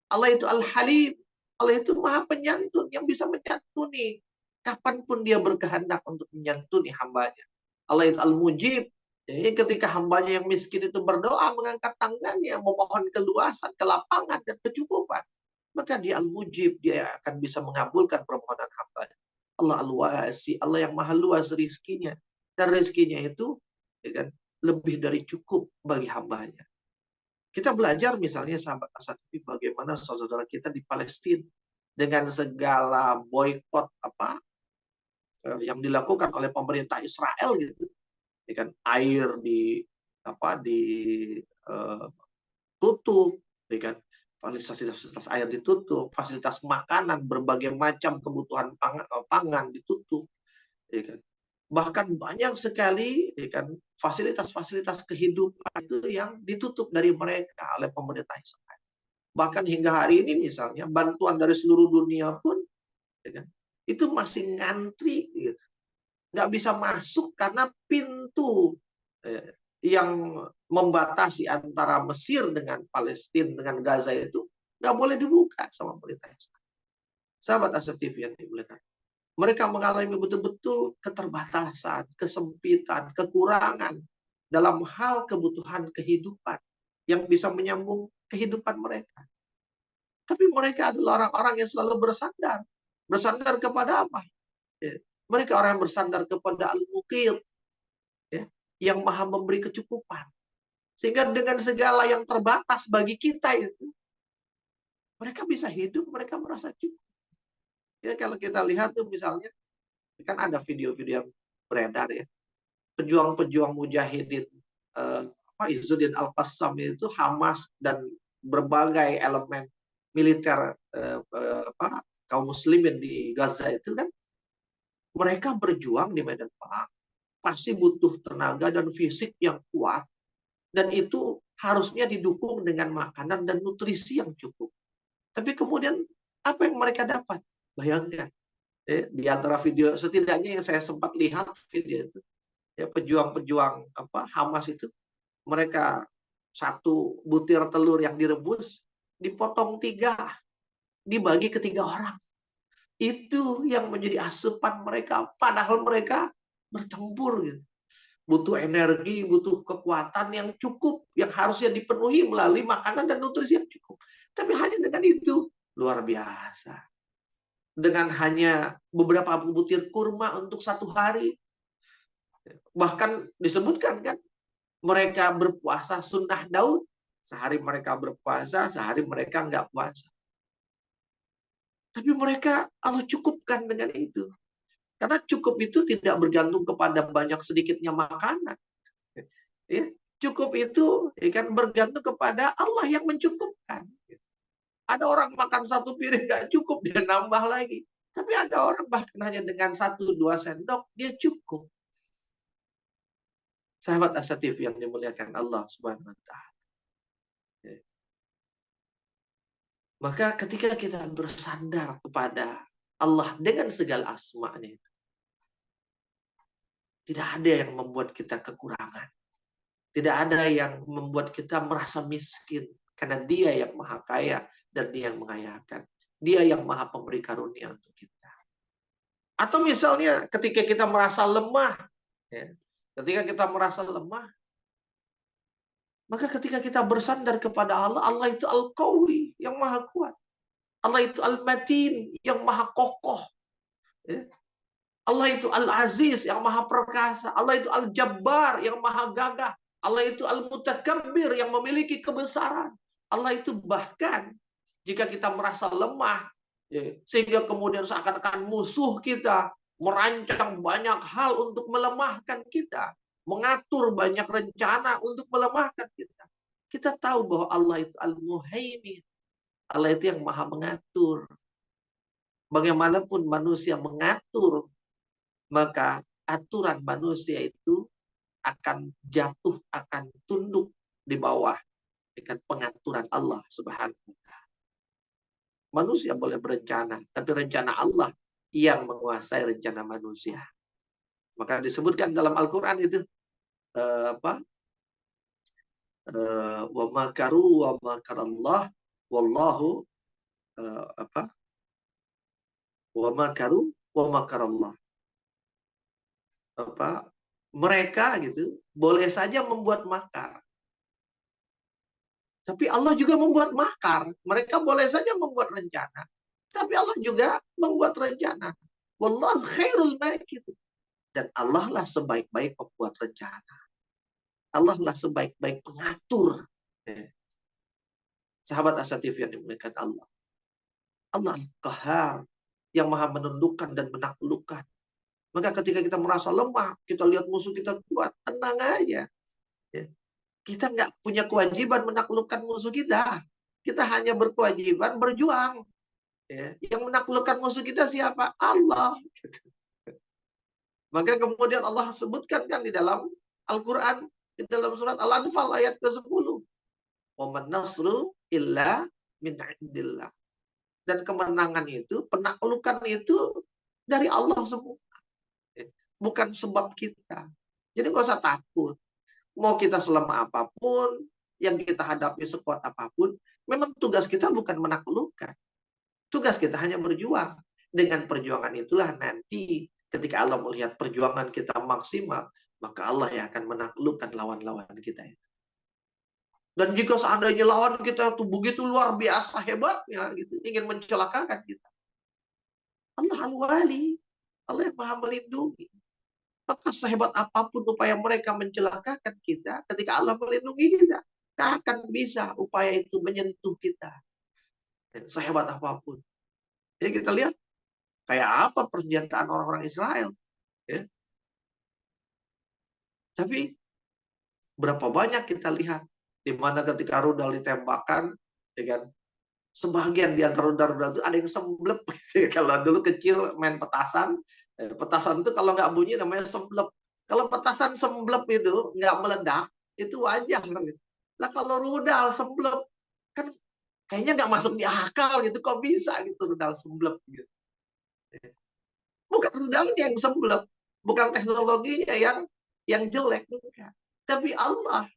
Allah itu Al-Halim. Allah itu Maha Penyantun, yang bisa menyantuni kapanpun Dia berkehendak untuk menyantuni hambanya. Allah itu Al-Mujib. Jadi ketika hambanya yang miskin itu berdoa, mengangkat tangannya, memohon keluasan, kelapangan, dan kecukupan, maka Dia Al-Mujib, Dia akan bisa mengabulkan permohonan hambanya. Allah Al-Wasi, Allah yang maha luas rizkinya. Dan rizkinya itu ya kan, lebih dari cukup bagi hambanya. Kita belajar misalnya sahabat Asatifi, bagaimana saudara kita di Palestina dengan segala boykot yang dilakukan oleh pemerintah Israel gitu. Ya kan, air ditutup, ya kan, fasilitas air ditutup, fasilitas makanan, berbagai macam kebutuhan pangan ditutup, ya kan. Bahkan banyak sekali, ya kan, fasilitas-fasilitas kehidupan itu yang ditutup dari mereka oleh pemerintah Israel. Bahkan hingga hari ini misalnya bantuan dari seluruh dunia pun, ya kan, itu masih ngantri, gitu. Nggak bisa masuk karena pintu yang membatasi antara Mesir dengan Palestina, dengan Gaza itu nggak boleh dibuka sama pemerintah Israel. Sahabat Asa TV yang dimuliakan. Mereka mengalami betul-betul keterbatasan, kesempitan, kekurangan dalam hal kebutuhan kehidupan yang bisa menyambung kehidupan mereka. Tapi mereka adalah orang-orang yang selalu bersandar. Bersandar kepada apa? Ya. Mereka orang yang bersandar kepada Al-Muqit, ya, yang maha memberi kecukupan. Sehingga dengan segala yang terbatas bagi kita itu, mereka bisa hidup, mereka merasa cukup. Ya, kalau kita lihat tuh misalnya, kan ada video-video yang beredar ya. Pejuang-pejuang mujahidin Izzuddin Al-Qassam itu Hamas dan berbagai elemen militer kaum muslimin di Gaza itu kan mereka berjuang di medan perang pasti butuh tenaga dan fisik yang kuat dan itu harusnya didukung dengan makanan dan nutrisi yang cukup. Tapi kemudian apa yang mereka dapat? Bayangkan di antara video setidaknya yang saya sempat lihat video itu ya pejuang-pejuang Hamas itu mereka satu butir telur yang direbus dipotong 3 dibagi ke 3 orang. Itu yang menjadi asupan mereka padahal mereka bertempur gitu. Butuh energi, butuh kekuatan yang cukup yang harusnya dipenuhi melalui makanan dan nutrisi yang cukup. Tapi hanya dengan itu luar biasa. Dengan hanya beberapa butir kurma untuk 1 hari. Bahkan disebutkan kan mereka berpuasa sunnah Daud. Sehari mereka berpuasa, sehari mereka nggak puasa. Tapi mereka Allah cukupkan dengan itu. Karena cukup itu tidak bergantung kepada banyak sedikitnya makanan. Ya, cukup itu kan bergantung kepada Allah yang mencukupkan. Ada orang makan 1 piring nggak cukup, dia nambah lagi. Tapi ada orang bahkan hanya dengan 1-2 sendok, dia cukup. Sahabat Asa TV yang dimuliakan Allah Subhanahu wa Ta'ala. Maka ketika kita bersandar kepada Allah dengan segala asma-Nya, tidak ada yang membuat kita kekurangan. Tidak ada yang membuat kita merasa miskin. Karena Dia yang maha kaya dan Dia yang mengayakan. Dia yang maha pemberi karunia untuk kita. Atau misalnya ketika kita merasa lemah. Ya, ketika kita merasa lemah. Maka ketika kita bersandar kepada Allah, Allah itu Al-Qawi, yang maha kuat. Allah itu Al-Matin, yang maha kokoh. Ya. Allah itu Al-Aziz, yang maha perkasa. Allah itu Al-Jabbar, yang maha gagah. Allah itu Al-Mutakabbir, yang memiliki kebesaran. Allah itu bahkan, jika kita merasa lemah, ya, sehingga kemudian seakan-akan musuh kita merancang banyak hal untuk melemahkan kita. Mengatur banyak rencana untuk melemahkan kita. Kita tahu bahwa Allah itu Al-Muhaimin. Allah itu yang maha mengatur. Bagaimanapun manusia mengatur, maka aturan manusia itu akan jatuh, akan tunduk di bawah dengan pengaturan Allah Subhanahu wa Ta'ala. Manusia boleh berencana, tapi rencana Allah yang menguasai rencana manusia. Maka disebutkan dalam Al-Quran itu wa makaru wa makarallah wallahu wa makaru wa makarallah. Mereka gitu boleh saja membuat makar. Tapi Allah juga membuat makar. Mereka boleh saja membuat rencana. Tapi Allah juga membuat rencana. Wallahu khairul makirin. Dan Allah lah sebaik-baik pembuat rencana. Allah lah sebaik-baik pengatur. Sahabat Asa TV yang dimuliakan Allah. Allah Al-Qahar, yang maha menundukkan dan menaklukkan. Maka ketika kita merasa lemah, kita lihat musuh kita kuat, tenang aja. Kita nggak punya kewajiban menaklukkan musuh kita. Kita hanya berkewajiban berjuang. Yang menaklukkan musuh kita siapa? Allah. Maka kemudian Allah sebutkan kan di dalam Al-Quran, di dalam surat Al-Anfal ayat ke-10. Wa man nasru illa min indillah. Dan kemenangan itu, penaklukan itu dari Allah semua. Bukan sebab kita. Jadi nggak usah takut. Mau kita selemah apapun, yang kita hadapi sekuat apapun, memang tugas kita bukan menaklukkan. Tugas kita hanya berjuang. Dengan perjuangan itulah nanti ketika Allah melihat perjuangan kita maksimal, maka Allah yang akan menaklukkan lawan-lawan kita itu. Dan jika seandainya lawan kita itu begitu luar biasa hebatnya, gitu, ingin mencelakakan kita, Allah Al-Wali, Allah yang Maha Melindungi. Maka sehebat apapun upaya mereka mencelakakan kita, ketika Allah melindungi kita, tak akan bisa upaya itu menyentuh kita. Sehebat apapun. Jadi kita lihat kayak apa persenjataan orang-orang Israel. Ya. Tapi berapa banyak kita lihat di mana ketika rudal ditembakkan, ya kan, sebagian di antara rudal-rudal itu ada yang semblep. Kalau dulu kecil main petasan, petasan itu kalau nggak bunyi namanya semblep. Kalau petasan semblep itu nggak meledak, itu wajar. Lah kalau rudal semblep, kan kayaknya nggak masuk di akal gitu. Kok bisa gitu rudal semblep gitu. Bukan rudalnya yang semblep, bukan teknologinya yang jelek, bukan. Tapi Allah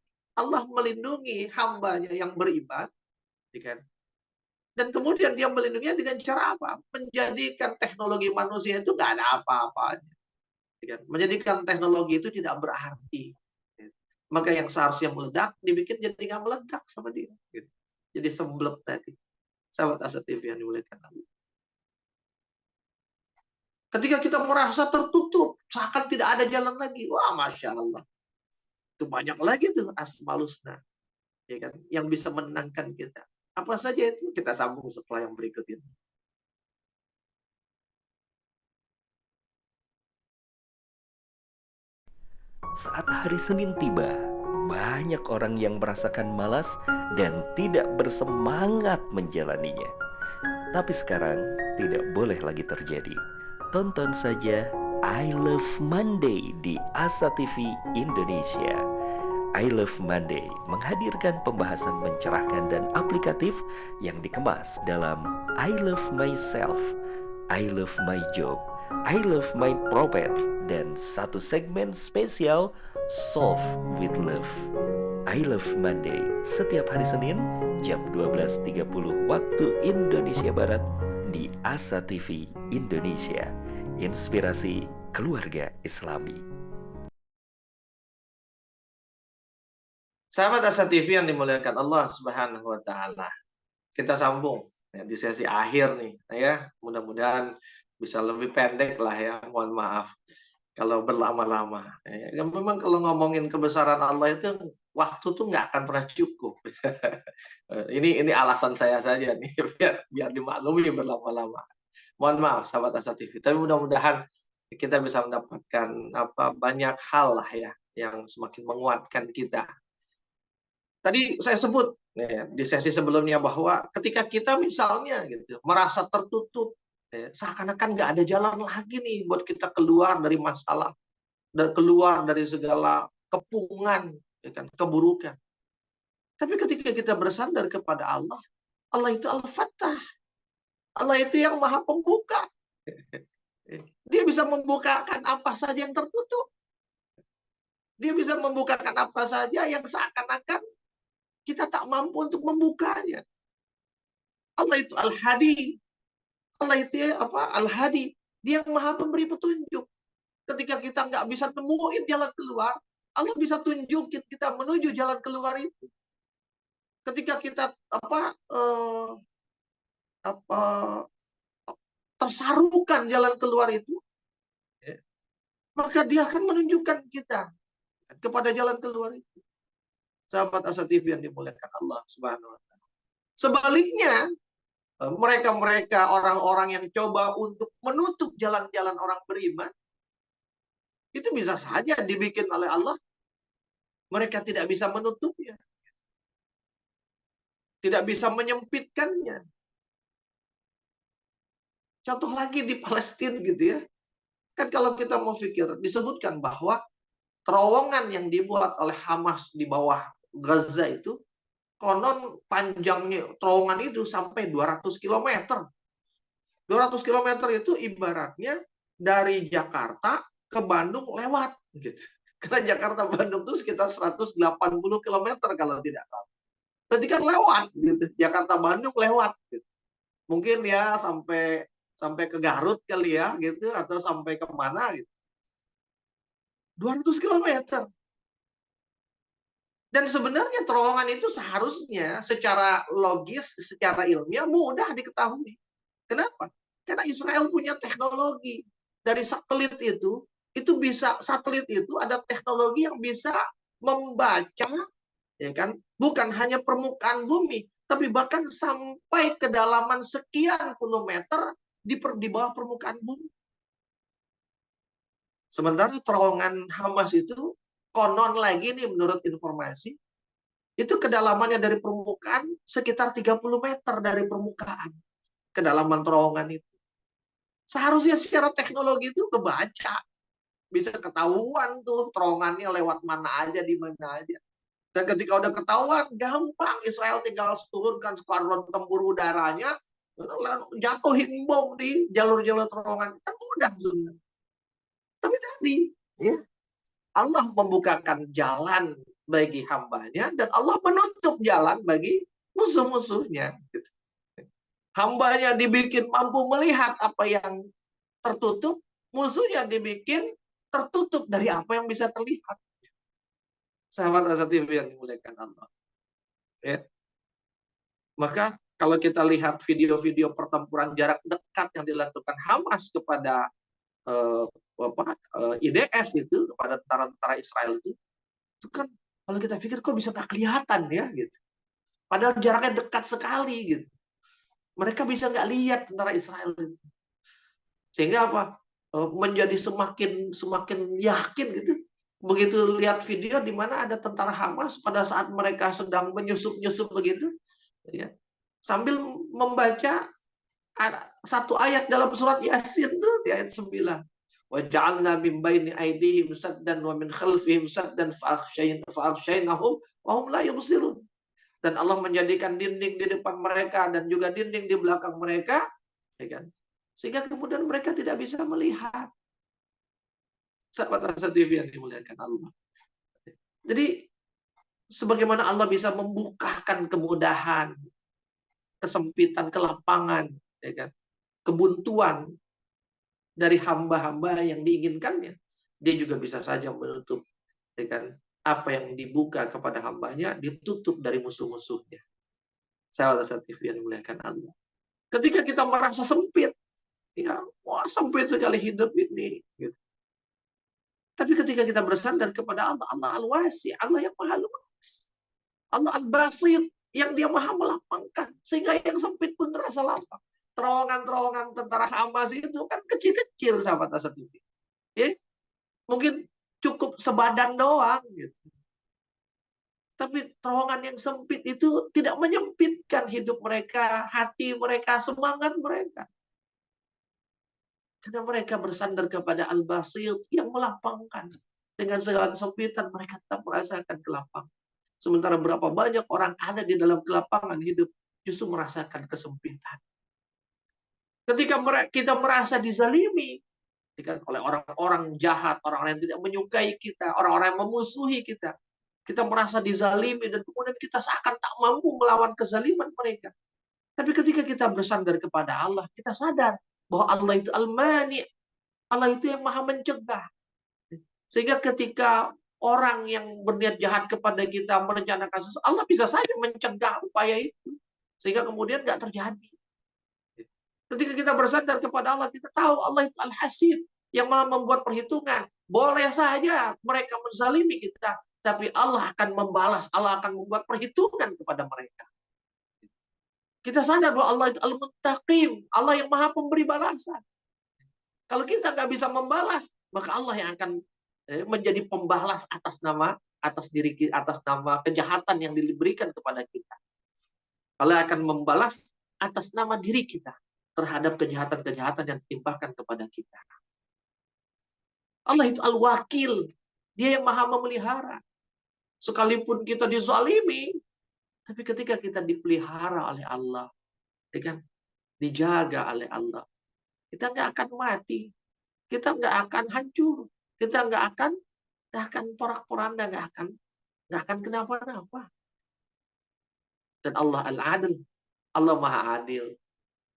melindungi hambanya yang beriman, ya kan? Dan kemudian dia melindunginya dengan cara apa? Menjadikan teknologi manusia itu nggak ada apa-apanya. Ya kan? Menjadikan teknologi itu tidak berarti. Maka yang seharusnya meledak, dibikin jadi nggak meledak sama dia. Gitu. Jadi semblep tadi. Sahabat Asa TV yang dimuliakan Allah. Ketika kita merasa tertutup, seakan tidak ada jalan lagi. Wah, Masya Allah. Itu banyak lagi tuh Asmaul Husna. Ya kan? Yang bisa menenangkan kita. Apa saja itu? Kita sambung setelah yang berikut ini. Saat hari Senin tiba, banyak orang yang merasakan malas dan tidak bersemangat menjalaninya. Tapi sekarang tidak boleh lagi terjadi. Tonton saja I Love Monday di Asa TV Indonesia. I Love Monday menghadirkan pembahasan mencerahkan dan aplikatif yang dikemas dalam I Love Myself, I Love My Job, I Love My Prophet, dan satu segmen spesial Solve with Love. I Love Monday setiap hari Senin jam 12.30 waktu Indonesia Barat di Asa TV Indonesia. Inspirasi keluarga Islami. Sahabat Asa TV yang dimuliakan Allah Subhanahu wa taala. Kita sambung ya, di sesi akhir nih ya. Mudah-mudahan bisa lebih pendek lah ya. Mohon maaf kalau berlama-lama. Ya, memang kalau ngomongin kebesaran Allah itu waktu tuh nggak akan pernah cukup. ini alasan saya saja nih biar dimaklumi berlama-lama. Mohon maaf sahabat Asa TV. Tapi mudah-mudahan kita bisa mendapatkan banyak hal lah ya yang semakin menguatkan kita. Tadi saya sebut ya, di sesi sebelumnya bahwa ketika kita misalnya gitu merasa tertutup, ya, seakan-akan nggak ada jalan lagi nih buat kita keluar dari masalah dan keluar dari segala kepungan, ya kan, keburukan. Tapi ketika kita bersandar kepada Allah, Allah itu Al-Fattah, Allah itu yang Maha Pembuka. Dia bisa membukakan apa saja yang tertutup. Dia bisa membukakan apa saja yang seakan-akan kita tak mampu untuk membukanya. Allah itu Al-Hadi. Allah itu Al-Hadi. Dia yang Maha Pemberi petunjuk. Ketika kita nggak bisa nemuin jalan keluar, Allah bisa tunjukin kita menuju jalan keluar itu. Ketika kita tersarukan jalan keluar itu, ya, maka dia akan menunjukkan kita kepada jalan keluar itu. Sahabat Asa TV yang dimuliakan Allah Subhanahu wa taala. Sebaliknya, mereka-mereka orang-orang yang coba untuk menutup jalan-jalan orang beriman, itu bisa saja dibikin oleh Allah. Mereka tidak bisa menutupnya. Tidak bisa menyempitkannya. Contoh lagi di Palestina gitu ya. Kan kalau kita mau pikir, disebutkan bahwa terowongan yang dibuat oleh Hamas di bawah Gaza itu, konon panjangnya terowongan itu sampai 200 km. 200 km itu ibaratnya dari Jakarta ke Bandung lewat gitu. Karena Jakarta Bandung itu sekitar 180 kilometer kalau tidak salah. Berarti kan lewat gitu. Jakarta Bandung lewat gitu. Mungkin ya sampai sampai ke Garut kali ya gitu, atau sampai ke mana gitu. 200 kilometer. Dan sebenarnya terowongan itu seharusnya secara logis, secara ilmiah mudah diketahui. Kenapa? Karena Israel punya teknologi. Dari satelit itu bisa, satelit itu ada teknologi yang bisa membaca, ya kan? Bukan hanya permukaan bumi, tapi bahkan sampai kedalaman sekian puluh meter di bawah permukaan bumi. Sementara terowongan Hamas itu konon lagi nih menurut informasi, itu kedalamannya dari permukaan sekitar 30 meter dari permukaan. Kedalaman terowongan itu. Seharusnya secara teknologi itu kebaca. Bisa ketahuan tuh terowongannya lewat mana aja, di mana aja. Dan ketika udah ketahuan, gampang. Israel tinggal turunkan skuadron tempur udaranya, jatuhin bom di jalur-jalur terowongan. Kan mudah sebenarnya. Tapi tadi, ya, Allah membukakan jalan bagi hambanya, dan Allah menutup jalan bagi musuh-musuhnya. Hambanya dibikin mampu melihat apa yang tertutup, musuhnya dibikin tertutup dari apa yang bisa terlihat. Sahabat Asa TV yang dimuliakan Allah. Ya. Maka kalau kita lihat video-video pertempuran jarak dekat yang dilakukan Hamas kepada IDF itu, kepada tentara-tentara Israel itu kan kalau kita pikir kok bisa tak kelihatan ya gitu. Padahal jaraknya dekat sekali gitu. Mereka bisa nggak lihat tentara Israel itu. Sehingga apa? Menjadi semakin yakin gitu. Begitu lihat video di mana ada tentara Hamas pada saat mereka sedang menyusup-nyusup begitu, ya, sambil membaca satu ayat dalam surat Yasin tuh di ayat 9. Wa ja'alna min baini aydihim saddan wa min khalfihim saddan fa'aghshaynahum wa hum la yubsirun. Dan Allah menjadikan dinding di depan mereka dan juga dinding di belakang mereka, ya kan? Sehingga kemudian mereka tidak bisa melihat. Sahabat Asa TV yang dimuliakan Allah. Jadi sebagaimana Allah bisa membukakan kemudahan, kesempitan, kelapangan, ya kan? Kebuntuan dari hamba-hamba yang diinginkannya, dia juga bisa saja menutup, ya kan? Apa yang dibuka kepada hambanya ditutup dari musuh-musuhnya. Sahabat Asa TV yang dimuliakan Allah. Ketika kita merasa sempit, ya, wah sempit sekali hidup ini, gitu. Tapi ketika kita bersandar kepada Allah, Allah Al-Wasi, Allah yang maha luas, Allah Al-Basit, yang dia maha melapangkan, sehingga yang sempit pun terasa lapang. Terowongan-terowongan tentara Hamas itu kan kecil-kecil, sahabat Asa TV. Ya, mungkin cukup sebadan doang, gitu. Tapi terowongan yang sempit itu tidak menyempitkan hidup mereka, hati mereka, semangat mereka. Karena mereka bersandar kepada Al-Basit yang melapangkan. Dengan segala kesempitan mereka tetap merasakan kelapangan. Sementara berapa banyak orang ada di dalam kelapangan hidup justru merasakan kesempitan. Ketika kita merasa dizalimi oleh orang-orang jahat, orang-orang yang tidak menyukai kita, orang-orang yang memusuhi kita, kita merasa dizalimi dan kemudian kita seakan tak mampu melawan kezaliman mereka. Tapi ketika kita bersandar kepada Allah, kita sadar bahwa Allah itu Al-Mani', Allah itu yang maha mencegah. Sehingga ketika orang yang berniat jahat kepada kita merencanakan sesuatu, Allah bisa saja mencegah upaya itu. Sehingga kemudian nggak terjadi. Ketika kita bersandar kepada Allah, kita tahu Allah itu Al-Hasib, yang maha membuat perhitungan. Boleh saja mereka menzalimi kita, tapi Allah akan membalas, Allah akan membuat perhitungan kepada mereka. Kita sadar bahwa Allah itu Al-Muntaqim, Allah yang maha pemberi balasan. Kalau kita nggak bisa membalas, maka Allah yang akan menjadi pembalas atas nama kejahatan yang diberikan kepada kita. Allah akan membalas atas nama diri kita terhadap kejahatan-kejahatan yang ditimpakan kepada kita. Allah itu Al-Wakil, dia yang maha memelihara. Sekalipun kita dizalimi, tapi ketika kita dipelihara oleh Allah, ya kan, dijaga oleh Allah, kita nggak akan mati, kita nggak akan hancur, kita nggak akan nggak akan porak-poranda, nggak akan kenapa-napa. Dan Allah Al-Adil, Allah Maha Adil.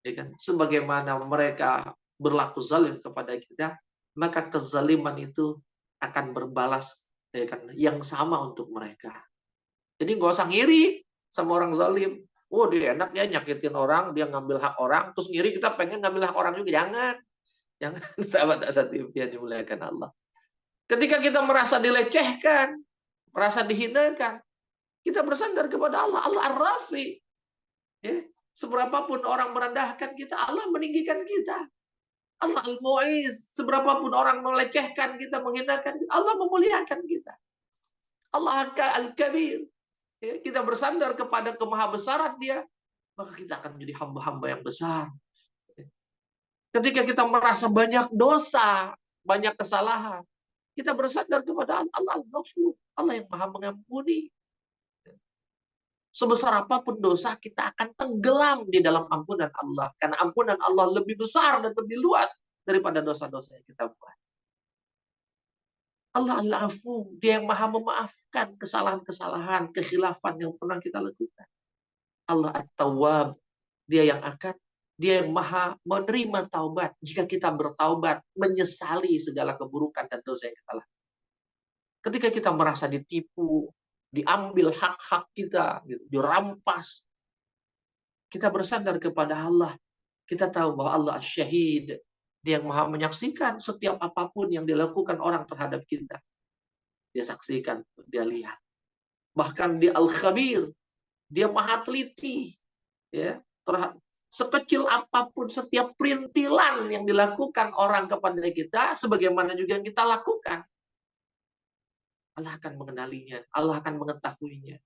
Ya kan? Sebagaimana mereka berlaku zalim kepada kita, maka kezaliman itu akan berbalas, ya kan, yang sama untuk mereka. Jadi nggak usah ngiri sama orang zalim. Oh, dia enak ya nyakitin orang, dia ngambil hak orang, terus ngiri kita pengen ngambil hak orang juga. Jangan. Jangan, sahabat asatif yang dimuliakan Allah. Ketika kita merasa dilecehkan, merasa dihinakan, kita bersandar kepada Allah. Allah Ar-Rafi. Ya. Seberapapun orang merendahkan kita, Allah meninggikan kita. Allah Al-Mu'iz. Seberapapun orang melecehkan kita, menghinakan kita, Allah memuliakan kita. Allah Al-Kabir. Ya, kita bersandar kepada kemahabesaran Dia, maka kita akan menjadi hamba-hamba yang besar. Ketika kita merasa banyak dosa, banyak kesalahan, kita bersandar kepada Allah Al-Ghafur, Allah yang Maha Mengampuni. Sebesar apapun dosa, kita akan tenggelam di dalam ampunan Allah. Karena ampunan Allah lebih besar dan lebih luas daripada dosa-dosa yang kita buat. Allah Al-Afu, Dia yang Maha memaafkan kesalahan-kesalahan, kekhilafan yang pernah kita lakukan. Allah At-Tawwab, Dia yang Maha menerima taubat. Jika kita bertaubat, menyesali segala keburukan dan dosa yang kita lakukan. Ketika kita merasa ditipu, diambil hak-hak kita, dirampas, kita bersandar kepada Allah. Kita tahu bahwa Allah Asy-Syahid, Dia yang Maha menyaksikan setiap apapun yang dilakukan orang terhadap kita. Dia saksikan, Dia lihat. Bahkan Dia Al-Khabir, Dia Maha teliti, ya, sekecil apapun setiap perintilan yang dilakukan orang kepada kita, sebagaimana juga yang kita lakukan, Allah akan mengenalinya, Allah akan mengetahuinya.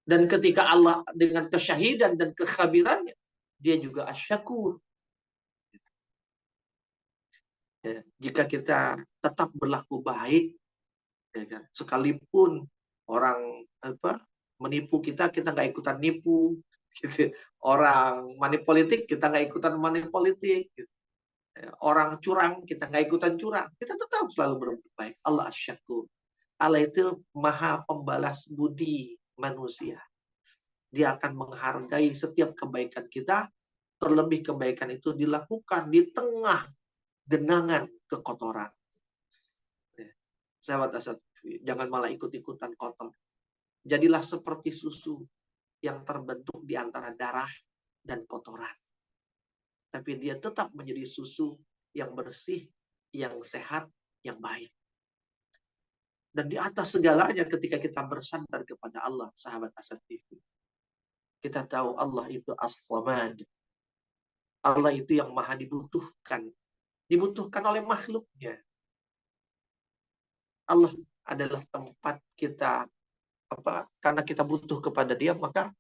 Dan ketika Allah dengan kesyahidan dan kekhabirannya, Dia juga Asy-Syakur. Ya, jika kita tetap berlaku baik, ya kan, sekalipun orang menipu kita, kita nggak ikutan nipu. Gitu. Orang manipolitik, kita nggak ikutan manipolitik. Gitu. Orang curang, kita nggak ikutan curang. Kita tetap selalu berbuat baik. Allah Asy-Syakur. Allah itu Maha pembalas budi manusia. Dia akan menghargai setiap kebaikan kita, terlebih kebaikan itu dilakukan di tengah genangan kekotoran. Sahabat asat, jangan malah ikut-ikutan kotor. Jadilah seperti susu yang terbentuk di antara darah dan kotoran. Tapi dia tetap menjadi susu yang bersih, yang sehat, yang baik. Dan di atas segalanya ketika kita bersandar kepada Allah, sahabat Asad TV, kita tahu Allah itu As-Samad. Allah itu yang Maha dibutuhkan. Dibutuhkan oleh makhluknya. Allah adalah tempat kita, karena kita butuh kepada Dia, maka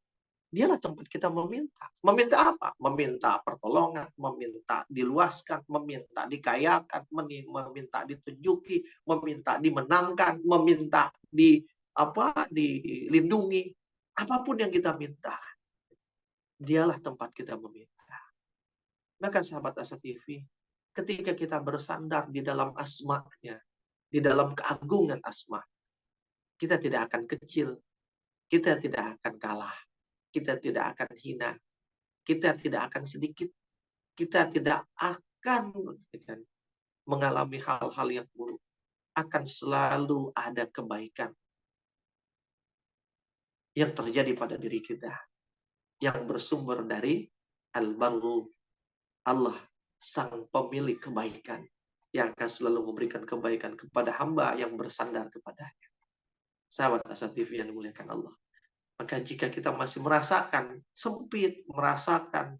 Dialah tempat kita meminta. Meminta apa? Meminta pertolongan, meminta diluaskan, meminta dikayakan, meminta ditunjuki, meminta dimenangkan, meminta dilindungi. Apapun yang kita minta, Dialah tempat kita meminta. Maka sahabat Asa TV, ketika kita bersandar di dalam asma-Nya, di dalam keagungan asma, kita tidak akan kecil, kita tidak akan kalah. Kita tidak akan hina, kita tidak akan sedikit, kita tidak akan mengalami hal-hal yang buruk. Akan selalu ada kebaikan yang terjadi pada diri kita, yang bersumber dari Al-Barru, Allah, sang pemilik kebaikan, yang akan selalu memberikan kebaikan kepada hamba yang bersandar kepadanya. Sahabat Asa TV yang dimuliakan Allah. Maka jika kita masih merasakan sempit, merasakan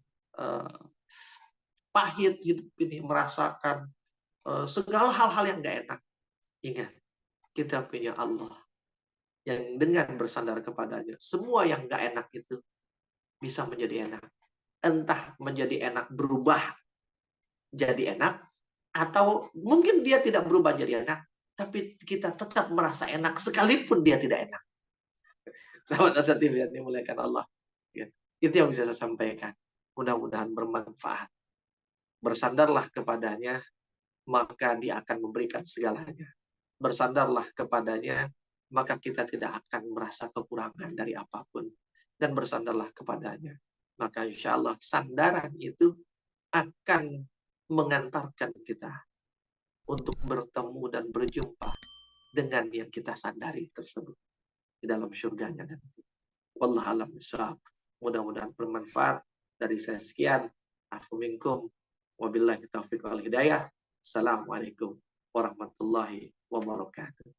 pahit hidup ini, merasakan segala hal-hal yang gak enak, ingat, kita punya Allah yang dengan bersandar kepadanya, semua yang gak enak itu bisa menjadi enak. Entah menjadi enak berubah jadi enak, atau mungkin dia tidak berubah jadi enak, tapi kita tetap merasa enak sekalipun dia tidak enak. Sahabat Asa TV yang dimuliakan Allah. Ya, itu yang bisa saya sampaikan. Mudah-mudahan bermanfaat. Bersandarlah kepadanya, maka Dia akan memberikan segalanya. bersandarlah kepadanya, maka kita tidak akan merasa kekurangan dari apapun. Dan bersandarlah kepadanya. Maka insya Allah sandaran itu akan mengantarkan kita untuk bertemu dan berjumpa dengan yang kita sandari tersebut di dalam surganya nanti. Wallahu a'lam bishawab. Mudah-mudahan bermanfaat. Dari saya sekian. Afu minkum. Wabillahi taufiq wal hidayah. Assalamualaikum warahmatullahi wabarakatuh.